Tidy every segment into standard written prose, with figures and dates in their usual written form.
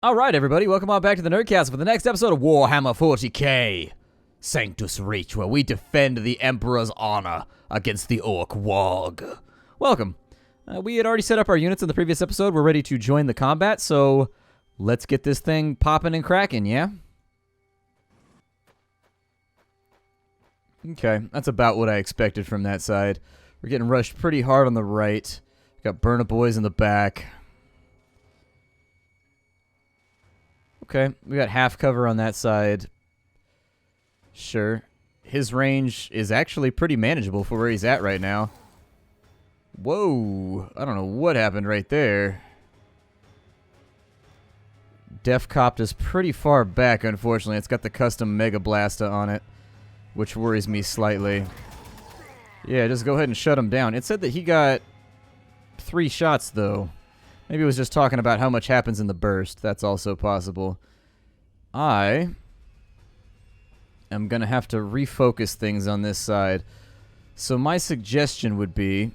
Alright everybody, welcome on back to the Nerdcast for the next episode of Warhammer 40K Sanctus Reach, where we defend the Emperor's honor against the WAAAGH. Welcome. We had already set up our units in the previous episode. We're ready to join the combat, so let's get this thing popping and cracking, yeah? Okay, that's about what I expected from that side. We're getting rushed pretty hard on the right. Got Burna Boys in the back. Okay, we got half cover on that side. Sure. His range is actually pretty manageable for where he's at right now. Whoa, I don't know what happened right there. Def Copt is pretty far back, unfortunately. It's got the custom Mega Blasta on it, which worries me slightly. Yeah, just go ahead and shut him down. It said that he got 3 shots, though. Maybe it was just talking about how much happens in the burst. That's also possible. I am going to have to refocus things on this side. So my suggestion would be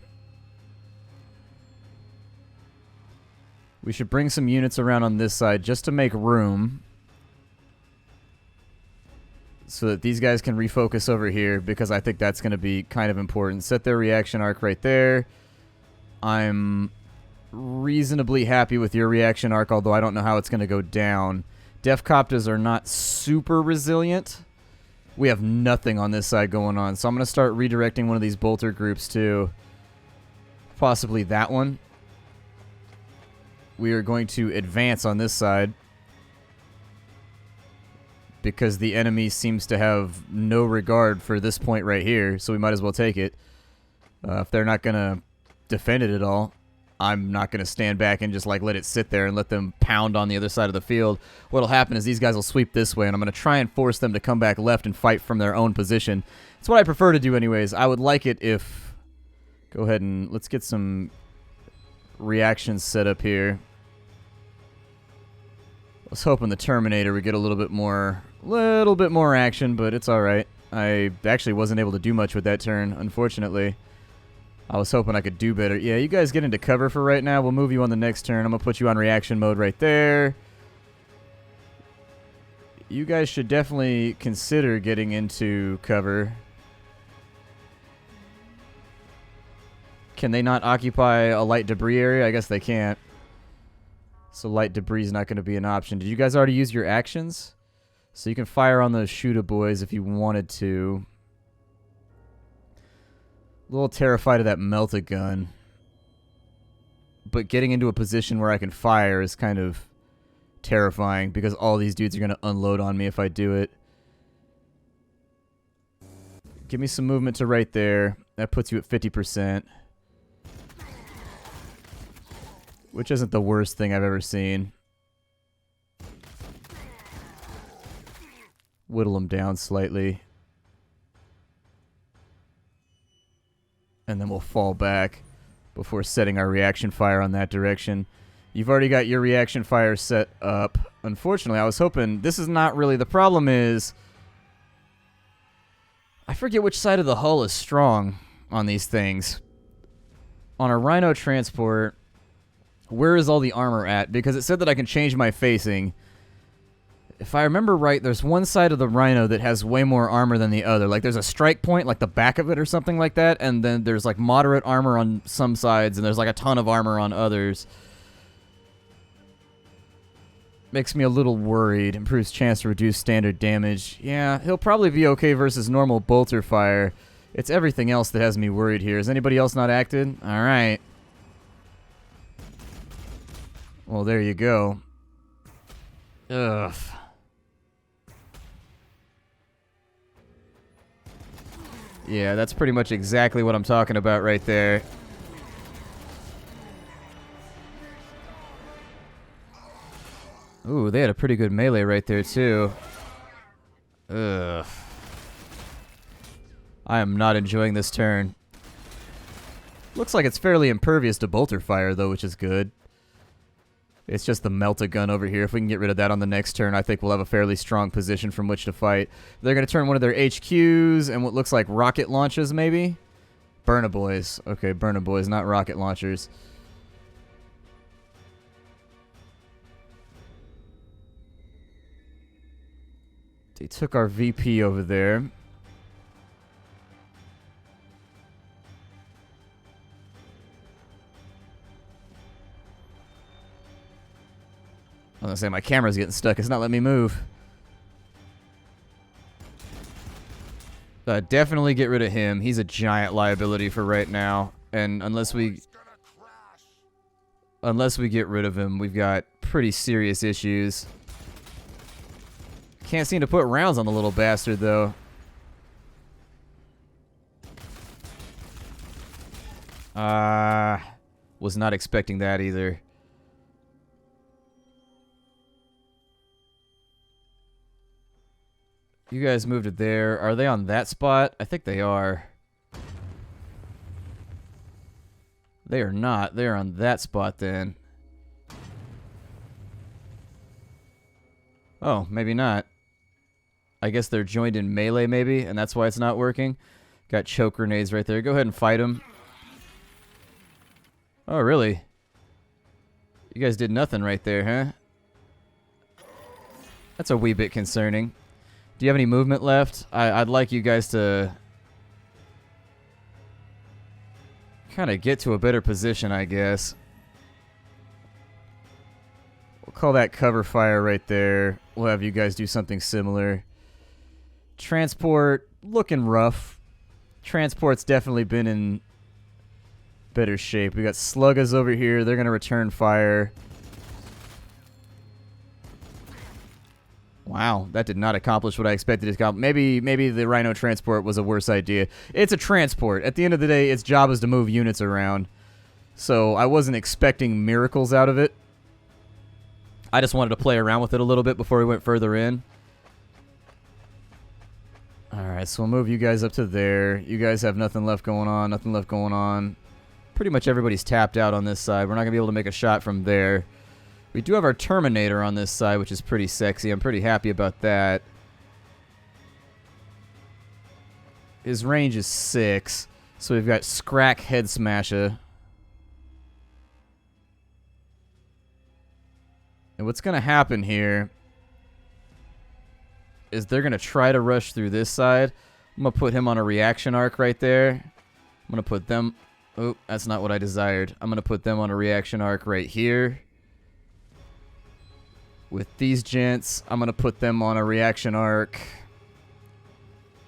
we should bring some units around on this side just to make room so that these guys can refocus over here, because I think that's going to be kind of important. Set their reaction arc right there. I'm reasonably happy with your reaction arc, although I don't know how it's going to go down. Def Coptas are not super resilient. We have nothing on this side going on, so I'm going to start redirecting one of these bolter groups to possibly that one. We are going to advance on this side because the enemy seems to have no regard for this point right here, so we might as well take it. If they're not going to defend it at all, I'm not going to stand back and just like let it sit there and let them pound on the other side of the field. What'll happen is these guys will sweep this way, and I'm going to try and force them to come back left and fight from their own position. It's what I prefer to do anyways. I would like it if... Go ahead and let's get some reactions set up here. I was hoping the Terminator would get a little bit more action, but it's alright. I actually wasn't able to do much with that turn, unfortunately. I was hoping I could do better. Yeah, you guys get into cover for right now. We'll move you on the next turn. I'm going to put you on reaction mode right there. You guys should definitely consider getting into cover. Can they not occupy a light debris area? I guess they can't. So light debris is not going to be an option. Did you guys already use your actions? So you can fire on those shooter boys if you wanted to. A little terrified of that melta gun, but getting into a position where I can fire is kind of terrifying because all these dudes are going to unload on me if I do it. Give me some movement to right there. That puts you at 50%, which isn't the worst thing I've ever seen. Whittle them down slightly. And then we'll fall back before setting our reaction fire on that direction. You've already got your reaction fire set up. Unfortunately, I was hoping... This is not really... The problem is... I forget which side of the hull is strong on these things. On a Rhino transport, where is all the armor at? Because it said that I can change my facing. If I remember right, there's one side of the Rhino that has way more armor than the other. Like, there's a strike point, like the back of it or something like that, and then there's, like, moderate armor on some sides, and there's, like, a ton of armor on others. Makes me a little worried. Improves chance to reduce standard damage. Yeah, he'll probably be okay versus normal bolter fire. It's everything else that has me worried here. Is anybody else not acted? Alright. Well, there you go. Ugh. Yeah, that's pretty much exactly what I'm talking about right there. Ooh, they had a pretty good melee right there, too. Ugh. I am not enjoying this turn. Looks like it's fairly impervious to bolter fire, though, which is good. It's just the melta gun over here. If we can get rid of that on the next turn, I think we'll have a fairly strong position from which to fight. They're going to turn one of their HQs and what looks like rocket launches, maybe? Burna Boys. Okay, Burna Boys, not rocket launchers. They took our VP over there. I was gonna say my camera's getting stuck. It's not letting me move. Definitely get rid of him. He's a giant liability for right now. And unless we get rid of him, we've got pretty serious issues. Can't seem to put rounds on the little bastard, though. Was not expecting that either. You guys moved it there. Are they on that spot? I think they are. They are not. They're on that spot then. Oh, maybe not. I guess they're joined in melee maybe, and that's why it's not working. Got choke grenades right there. Go ahead and fight them. Oh, really? You guys did nothing right there, huh? That's a wee bit concerning. Do you have any movement left? I'd like you guys to kind of get to a better position, I guess. We'll call that cover fire right there. We'll have you guys do something similar. Transport, looking rough. Transport's definitely been in better shape. We got Sluggas over here. They're going to return fire. Wow, that did not accomplish what I expected it to accomplish. Maybe the Rhino transport was a worse idea. It's a transport. At the end of the day, its job is to move units around. So I wasn't expecting miracles out of it. I just wanted to play around with it a little bit before we went further in. Alright, so we'll move you guys up to there. You guys have nothing left going on, nothing left going on. Pretty much everybody's tapped out on this side. We're not going to be able to make a shot from there. We do have our Terminator on this side, which is pretty sexy. I'm pretty happy about that. His range is 6. So we've got Scrack Head Smasher. And what's going to happen here is they're going to try to rush through this side. I'm going to put him on a reaction arc right there. I'm going to put them... Oh, that's not what I desired. I'm going to put them on a reaction arc right here. With these gents, I'm going to put them on a reaction arc.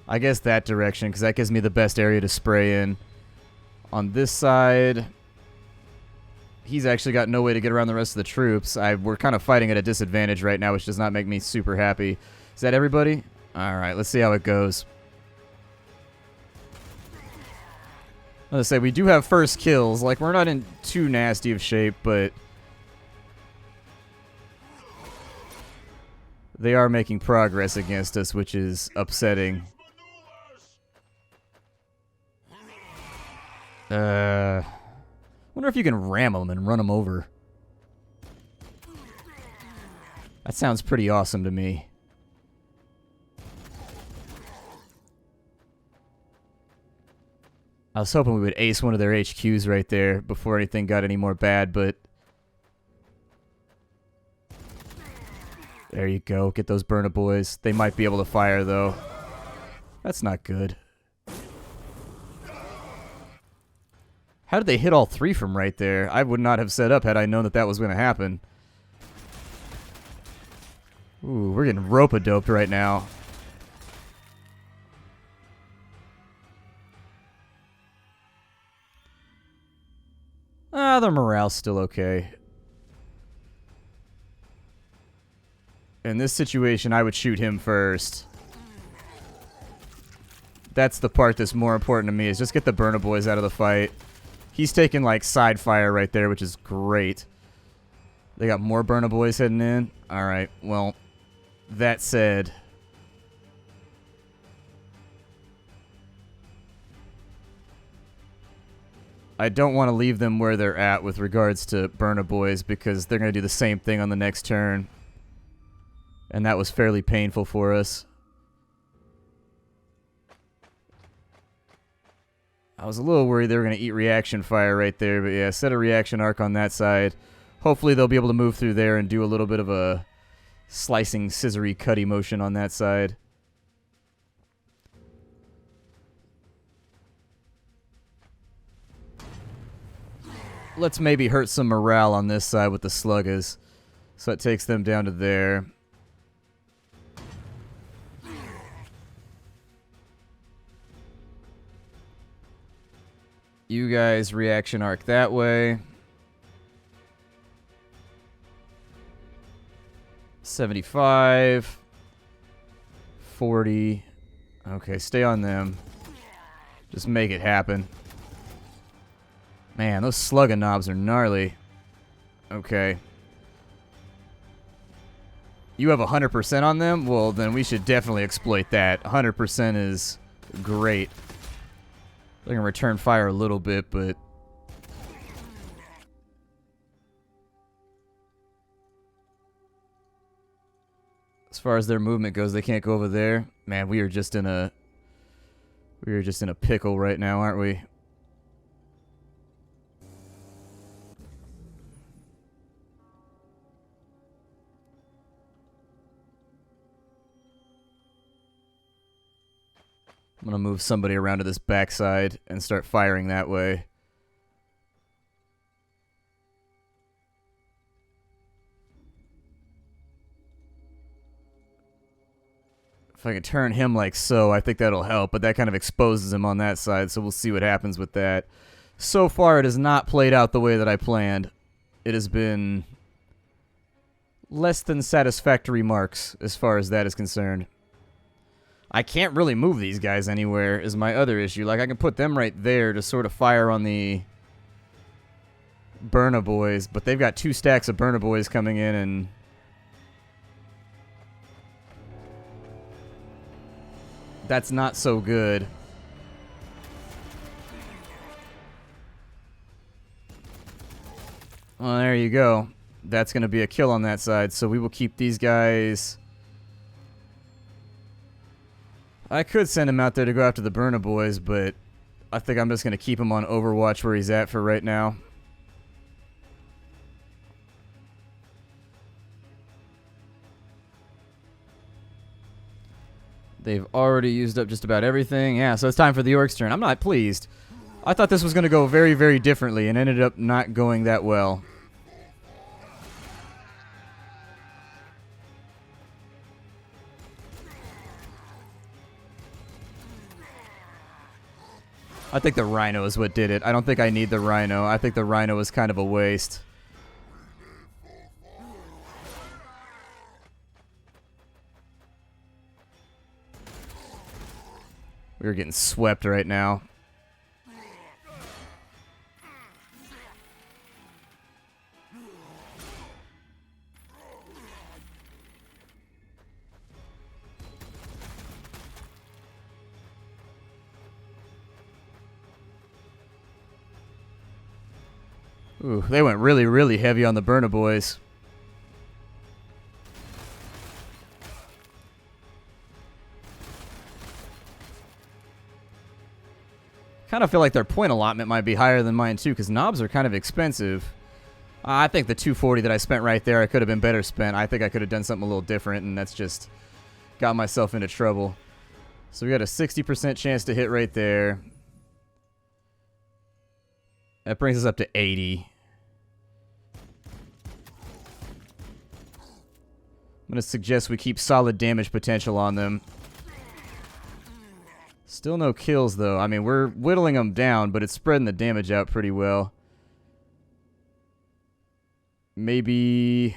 I guess that direction, because that gives me the best area to spray in. On this side, he's actually got no way to get around the rest of the troops. We're kind of fighting at a disadvantage right now, which does not make me super happy. Is that everybody? Alright, let's see how it goes. Let's say we do have first kills. Like, we're not in too nasty of shape, but they are making progress against us, which is upsetting. Wonder if you can ram them and run them over. That sounds pretty awesome to me. I was hoping we would ace one of their HQs right there before anything got any more bad, but there you go. Get those Burna Boys. They might be able to fire, though. That's not good. How did they hit all 3 from right there? I would not have set up had I known that that was going to happen. Ooh, we're getting rope-a-doped right now. The morale's still okay. In this situation, I would shoot him first. That's the part that's more important to me, is just get the Burna Boys out of the fight. He's taking, like, side fire right there, which is great. They got more Burna Boys heading in. Alright, well, that said, I don't want to leave them where they're at with regards to Burna Boys, because they're going to do the same thing on the next turn. And that was fairly painful for us. I was a little worried they were going to eat reaction fire right there, but yeah, set a reaction arc on that side. Hopefully they'll be able to move through there and do a little bit of a slicing, scissory, cutty motion on that side. Let's maybe hurt some morale on this side with the sluggers. So it takes them down to there. You guys reaction arc that way. 75. 40. Okay, stay on them. Just make it happen. Man, those slugging knobs are gnarly. Okay. You have 100% on them? Well, then we should definitely exploit that. 100% is great. They're going to return fire a little bit, but... as far as their movement goes, they can't go over there. Man, we are just in a... we are just in a pickle right now, aren't we? I'm going to move somebody around to this backside and start firing that way. If I can turn him like so, I think that'll help, but that kind of exposes him on that side, so we'll see what happens with that. So far, it has not played out the way that I planned. It has been less than satisfactory marks as far as that is concerned. I can't really move these guys anywhere is my other issue. Like, I can put them right there to sort of fire on the Burna Boys, but they've got 2 stacks of Burna Boys coming in, and that's not so good. Well, there you go. That's going to be a kill on that side, so we will keep these guys... I could send him out there to go after the Burna Boys, but I think I'm just going to keep him on Overwatch where he's at for right now. They've already used up just about everything. Yeah, so it's time for the Orc's turn. I'm not pleased. I thought this was going to go very, very differently and ended up not going that well. I think the Rhino is what did it. I don't think I need the Rhino. I think the Rhino was kind of a waste. We're getting swept right now. Ooh, they went really, really heavy on the Burna Boys. Kind of feel like their point allotment might be higher than mine too, because knobs are kind of expensive. I think the 240 that I spent right there, I could have been better spent. I think I could have done something a little different, and that's just got myself into trouble. So we got a 60% chance to hit right there. That brings us up to 80. I'm going to suggest we keep solid damage potential on them. Still no kills, though. I mean, we're whittling them down, but it's spreading the damage out pretty well. Maybe...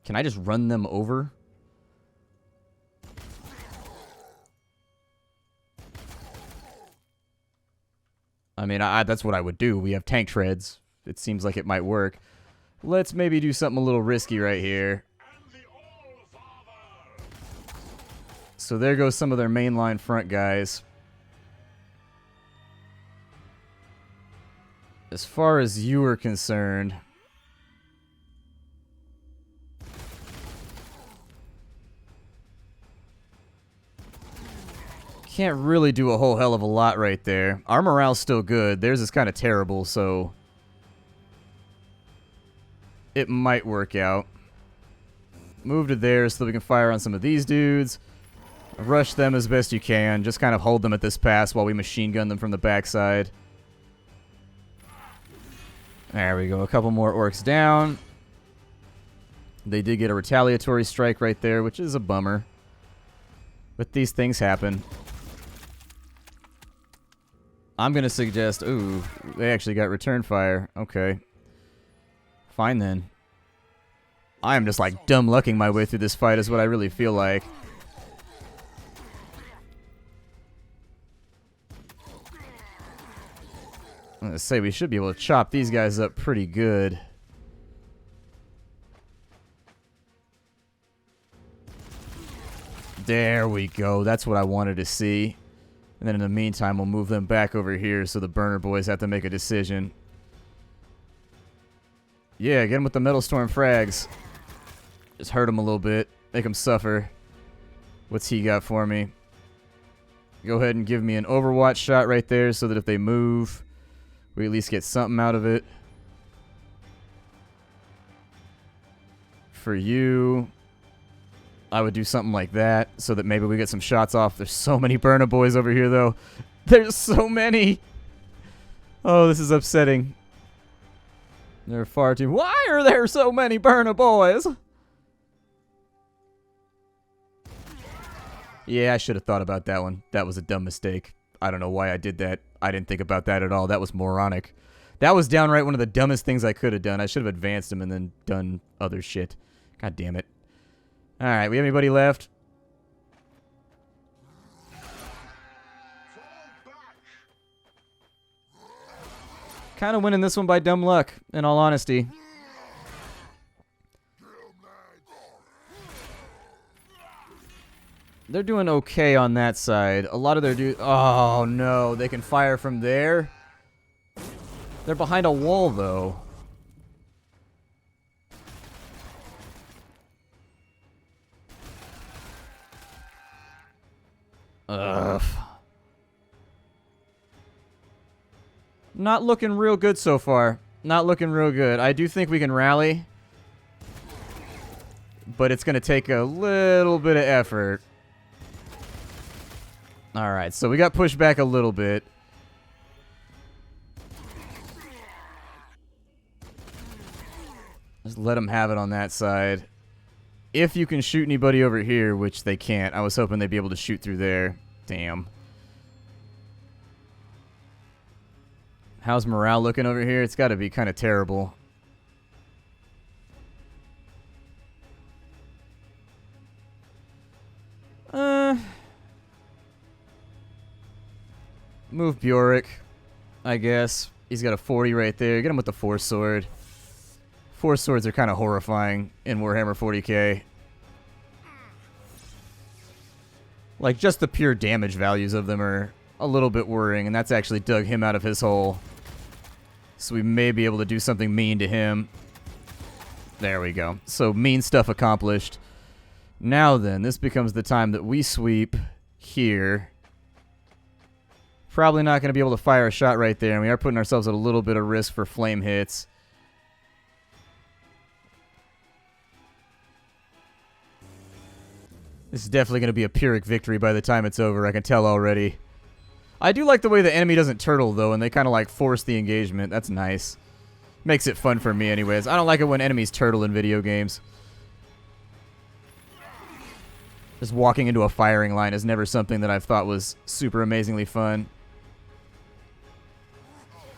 can I just run them over? I mean, that's what I would do. We have tank treads. It seems like it might work. Let's maybe do something a little risky right here. So there goes some of their mainline front guys. As far as you are concerned... can't really do a whole hell of a lot right there. Our morale's still good. Theirs is kind of terrible, so... it might work out. Move to there so that we can fire on some of these dudes. Rush them as best you can. Just kind of hold them at this pass while we machine gun them from the backside. There we go. A couple more orcs down. They did get a retaliatory strike right there, which is a bummer. But these things happen. I'm going to suggest... Ooh, they actually got return fire. Okay. Fine then. I am just like dumb lucking my way through this fight is what I really feel like. I'm going to say we should be able to chop these guys up pretty good. There we go. That's what I wanted to see. And then in the meantime, we'll move them back over here so the burner boys have to make a decision. Yeah, get him with the Metal Storm frags. Just hurt him a little bit. Make him suffer. What's he got for me? Go ahead and give me an Overwatch shot right there so that if they move, we at least get something out of it. For you, I would do something like that so that maybe we get some shots off. There's so many burner boys over here, though. There's so many. Oh, this is upsetting. There are far too... Why are there so many burner boys? Yeah, I should have thought about that one. That was a dumb mistake. I don't know why I did that. I didn't think about that at all. That was moronic. That was downright one of the dumbest things I could have done. I should have advanced him and then done other shit. God damn it. Alright, we have anybody left? Kind of winning this one by dumb luck, in all honesty. They're doing okay on that side. A lot of their dudes... Oh, no. They can fire from there? They're behind a wall, though. Ugh. Not looking real good so far. Not looking real good. I do think we can rally. But it's going to take a little bit of effort. Alright, so we got pushed back a little bit. Just let them have it on that side. If you can shoot anybody over here, which they can't. I was hoping they'd be able to shoot through there. Damn. How's morale looking over here? It's got to be kind of terrible. Move Bjork, I guess. He's got a 40 right there. Get him with the Force Sword. Force Swords are kind of horrifying in Warhammer 40K. Like, just the pure damage values of them are a little bit worrying, and that's actually dug him out of his hole. So we may be able to do something mean to him. There we go. So, mean stuff accomplished. Now then, this becomes the time that we sweep here. Probably not going to be able to fire a shot right there, and we are putting ourselves at a little bit of risk for flame hits. This is definitely going to be a Pyrrhic victory by the time it's over, I can tell already. I do like the way the enemy doesn't turtle, though, and they kind of like force the engagement. That's nice. Makes it fun for me anyways. I don't like it when enemies turtle in video games. Just walking into a firing line is never something that I've thought was super amazingly fun.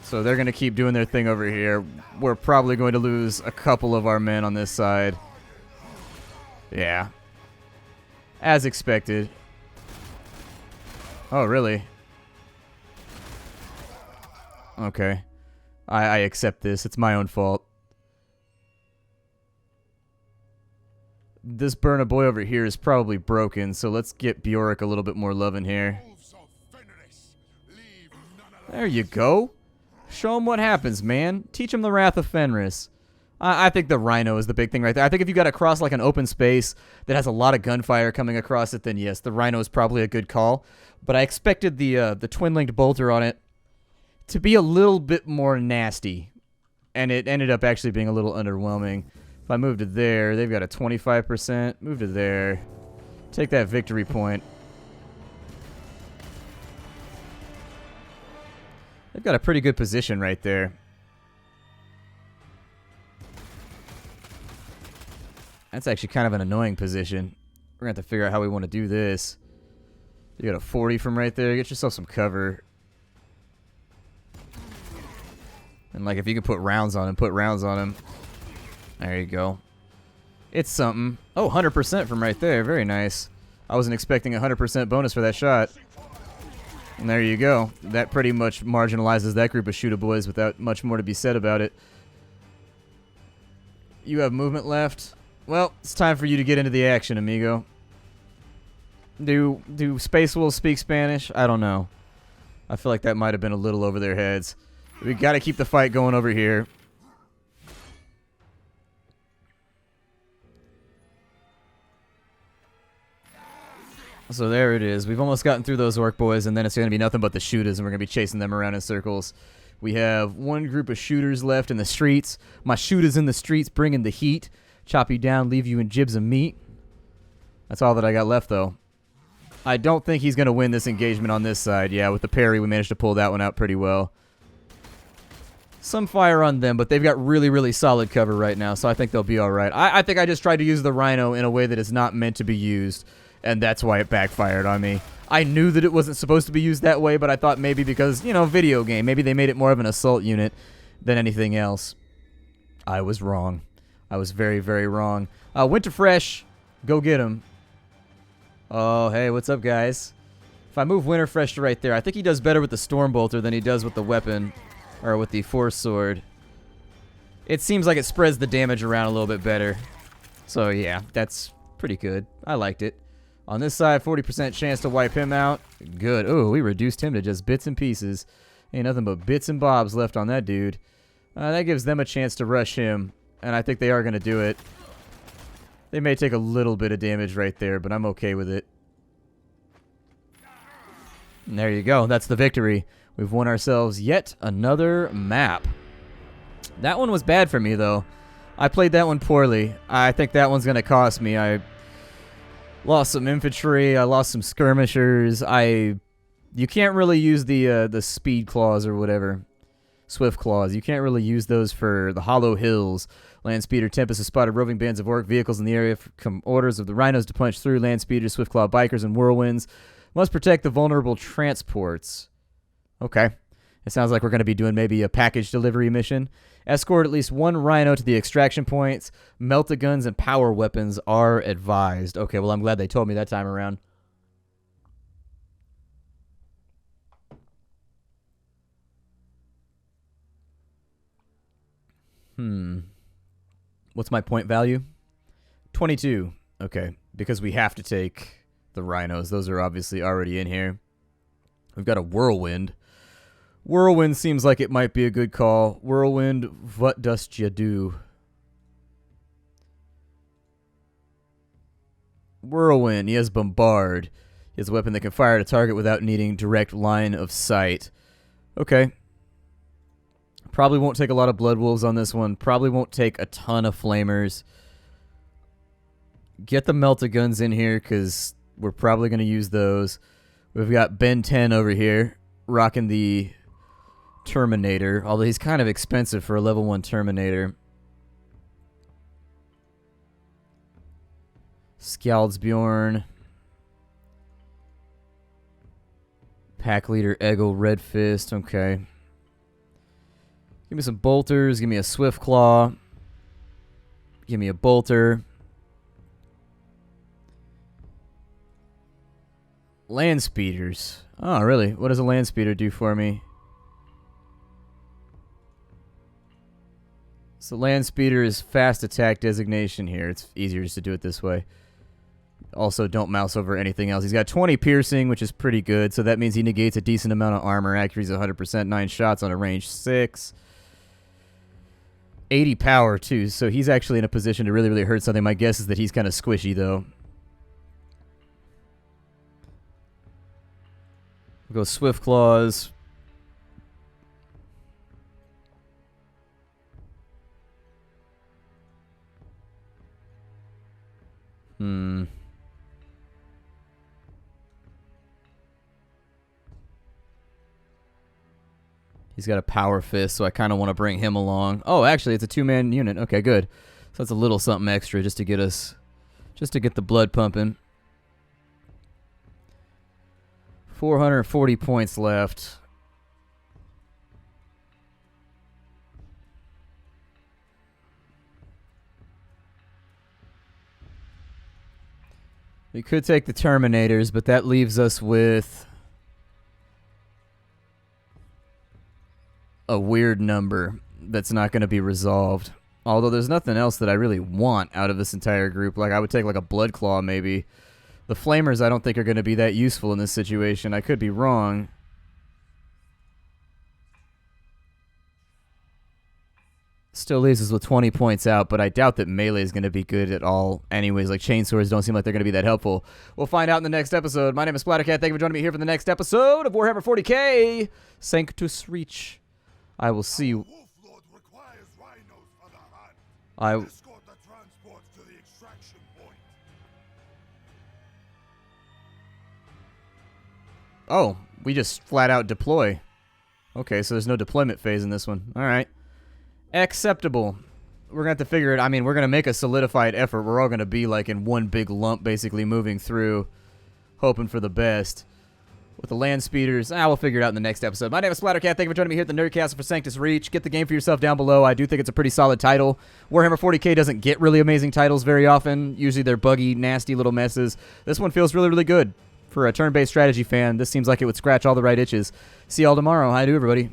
So they're going to keep doing their thing over here. We're probably going to lose a couple of our men on this side. Yeah. As expected. Oh, really? Okay. I accept this. It's my own fault. This burner boy over here is probably broken, so let's get Bjork a little bit more loving here. There you go. Show him what happens, man. Teach him the Wrath of Fenris. I think the Rhino is the big thing right there. I think if you got to cross like an open space that has a lot of gunfire coming across it, then yes, the Rhino is probably a good call. But I expected the twin-linked bolter on it to be a little bit more nasty, and it ended up actually being a little underwhelming. If If I move to there, they've got a 25%. Move to there. Take that victory point. They've got a pretty good position right there. That's actually kind of an annoying position. We're going to have to figure out how we want to do this. You got a 40 from right there. Get yourself some cover. And, like, if you could put rounds on him, put rounds on him. There you go. It's something. Oh, 100% from right there. Very nice. I wasn't expecting a 100% bonus for that shot. And there you go. That pretty much marginalizes that group of shooter boys without much more to be said about it. You have movement left. Well, it's time for you to get into the action, amigo. Do Space Wolves speak Spanish? I don't know. I feel like that might have been a little over their heads. We got to keep the fight going over here. So there it is. We've almost gotten through those orc boys, and then it's going to be nothing but the shooters, and we're going to be chasing them around in circles. We have one group of shooters left in the streets. My shooters in the streets bringing the heat. Chop you down, leave you in jibs of meat. That's all that I got left, though. I don't think he's going to win this engagement on this side. Yeah, with the parry, we managed to pull that one out pretty well. Some fire on them, but they've got really, really solid cover right now, so I think they'll be all right. I think I just tried to use the Rhino in a way that is not meant to be used, and that's why it backfired on me. I knew that it wasn't supposed to be used that way, but I thought maybe because, you know, video game, maybe they made it more of an assault unit than anything else. I was wrong. I was very, very wrong. Winterfresh, go get him. Oh, hey, what's up, guys? If I move Winterfresh to right there, I think he does better with the Stormbolter than he does with the weapon, or with the Force Sword. It seems like it spreads the damage around a little bit better. So, yeah, that's pretty good. I liked it. On this side, 40% chance to wipe him out. Good. Oh, we reduced him to just bits and pieces. Ain't nothing but bits and bobs left on that dude. That gives them a chance to rush him, and I think they are going to do it. They may take a little bit of damage right there, but I'm okay with it. And there you go. That's the victory. We've won ourselves yet another map. That one was bad for me, though. I played that one poorly. I think that one's going to cost me. I lost some infantry. I lost some skirmishers. You can't really use the speed claws or whatever. Swift claws. You can't really use those for the Hollow Hills. Landspeeder Tempest has spotted roving bands of orc vehicles in the area. Come orders of the Rhinos to punch through. Landspeeders, Swiftclaw bikers, and whirlwinds must protect the vulnerable transports. Okay. It sounds like we're going to be doing maybe a package delivery mission. Escort at least one Rhino to the extraction points. Melt-a-guns and power weapons are advised. Okay, well, I'm glad they told me that time around. What's my point value? 22. Okay, because we have to take the Rhinos. Those are obviously already in here. We've got a Whirlwind. Whirlwind seems like it might be a good call. Whirlwind, what dost ya do? Whirlwind, he has Bombard. He has a weapon that can fire at a target without needing direct line of sight. Okay. Probably won't take a lot of Blood Wolves on this one. Probably won't take a ton of Flamers. Get the Melt-a-guns in here, because we're probably going to use those. We've got Ben 10 over here, rocking the Terminator, although he's kind of expensive for a level 1 Terminator. Skjaldsbjorn. Pack Leader Egil Red Fist, okay. Give me some bolters. Give me a Swift Claw. Give me a bolter. Land speeders. Oh, really? What does a land speeder do for me? So land speeder is fast attack designation here. It's easier just to do it this way. Also, don't mouse over anything else. He's got 20 piercing, which is pretty good. So that means he negates a decent amount of armor. Accuracy is 100%. 9 shots on a range 6. 80 power, too. So he's actually in a position to really, really hurt something. My guess is that he's kind of squishy, though. We'll go Swift Claws. He's got a power fist, so I kind of want to bring him along. Oh, actually, it's a 2-man unit. Okay, good. So that's a little something extra just to get the blood pumping. 440 points left. We could take the Terminators, but that leaves us with a weird number that's not going to be resolved. Although there's nothing else that I really want out of this entire group. Like, I would take like a Blood Claw maybe. The Flamers I don't think are going to be that useful in this situation. I could be wrong. Still leaves us with 20 points out, but I doubt that melee is going to be good at all. Anyways, like chainswords don't seem like they're going to be that helpful. We'll find out in the next episode. My name is Splattercat. Thank you for joining me here for the next episode of Warhammer 40K Sanctus Reach. I will see you. Escort the transport to the extraction point. Oh, we just flat out deploy. Okay, so there's no deployment phase in this one. All right. Acceptable. We're going to have to figure it. I mean, we're going to make a solidified effort. We're all going to be like in one big lump, basically moving through, hoping for the best. With the land speeders, we'll figure it out in the next episode. My name is Splattercat. Thank you for joining me here at the Nerdcastle for Sanctus Reach. Get the game for yourself down below. I do think it's a pretty solid title. Warhammer 40K doesn't get really amazing titles very often. Usually they're buggy, nasty little messes. This one feels really, really good. For a turn-based strategy fan, this seems like it would scratch all the right itches. See y'all tomorrow. Hi to everybody.